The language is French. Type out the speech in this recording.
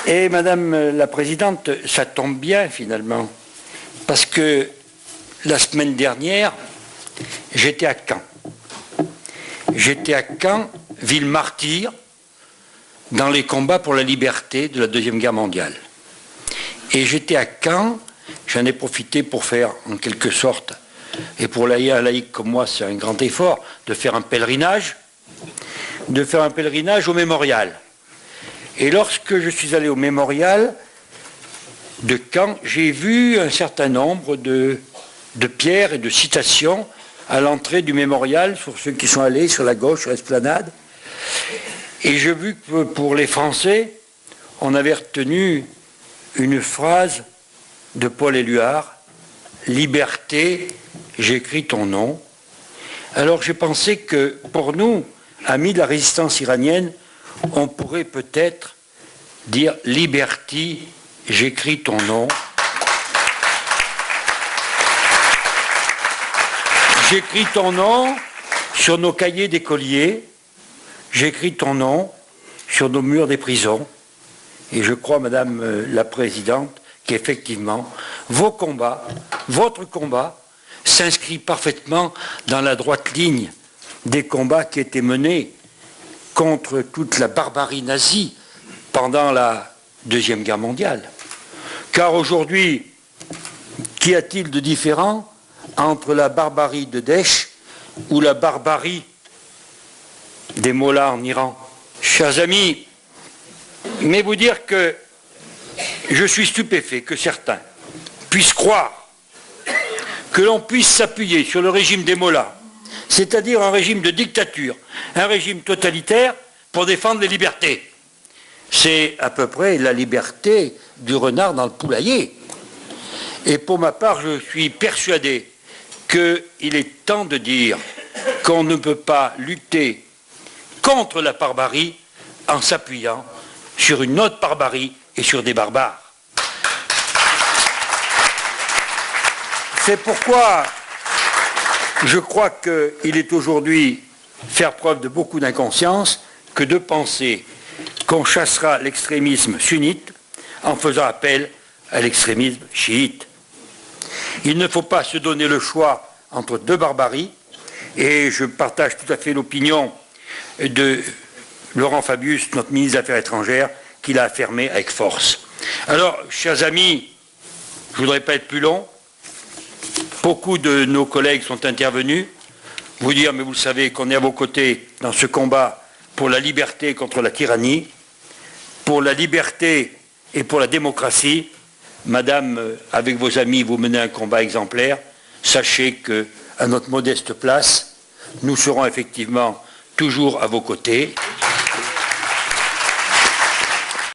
Et Madame la Présidente, ça tombe bien finalement, parce que la semaine dernière, j'étais à Caen. J'étais à Caen, ville martyre, dans les combats pour la liberté de la Deuxième Guerre mondiale. Et j'étais à Caen, j'en ai profité pour faire en quelque sorte, et pour un laïc comme moi c'est un grand effort, de faire un pèlerinage au mémorial. Et lorsque je suis allé au mémorial de Caen, j'ai vu un certain nombre de pierres et de citations à l'entrée du mémorial, sur ceux qui sont allés sur la gauche, sur l'esplanade. Et j'ai vu que pour les Français, on avait retenu une phrase de Paul Éluard, « Liberté, j'écris ton nom ». Alors j'ai pensé que pour nous, amis de la résistance iranienne, on pourrait peut-être dire « Liberty, j'écris ton nom ». J'écris ton nom sur nos cahiers d'écoliers, j'écris ton nom sur nos murs des prisons. Et je crois, Madame la Présidente, qu'effectivement, vos combats, votre combat, s'inscrit parfaitement dans la droite ligne des combats qui étaient menés contre toute la barbarie nazie pendant la Deuxième Guerre mondiale. Car aujourd'hui, qu'y a-t-il de différent entre la barbarie de Daesh ou la barbarie des mollahs en Iran? Chers amis, mais vous dire que je suis stupéfait que certains puissent croire que l'on puisse s'appuyer sur le régime des mollahs, c'est-à-dire un régime de dictature, un régime totalitaire, pour défendre les libertés. C'est à peu près la liberté du renard dans le poulailler. Et pour ma part, je suis persuadé qu'il est temps de dire qu'on ne peut pas lutter contre la barbarie en s'appuyant sur une autre barbarie et sur des barbares. C'est pourquoi je crois qu'il est aujourd'hui faire preuve de beaucoup d'inconscience que de penser qu'on chassera l'extrémisme sunnite en faisant appel à l'extrémisme chiite. Il ne faut pas se donner le choix entre deux barbaries, et je partage tout à fait l'opinion de Laurent Fabius, notre ministre des Affaires étrangères, qui l'a affirmé avec force. Alors, chers amis, je ne voudrais pas être plus long. Beaucoup de nos collègues sont intervenus. Vous dire, mais vous le savez, qu'on est à vos côtés dans ce combat pour la liberté contre la tyrannie, pour la liberté et pour la démocratie. Madame, avec vos amis, vous menez un combat exemplaire. Sachez qu'à notre modeste place, nous serons effectivement toujours à vos côtés.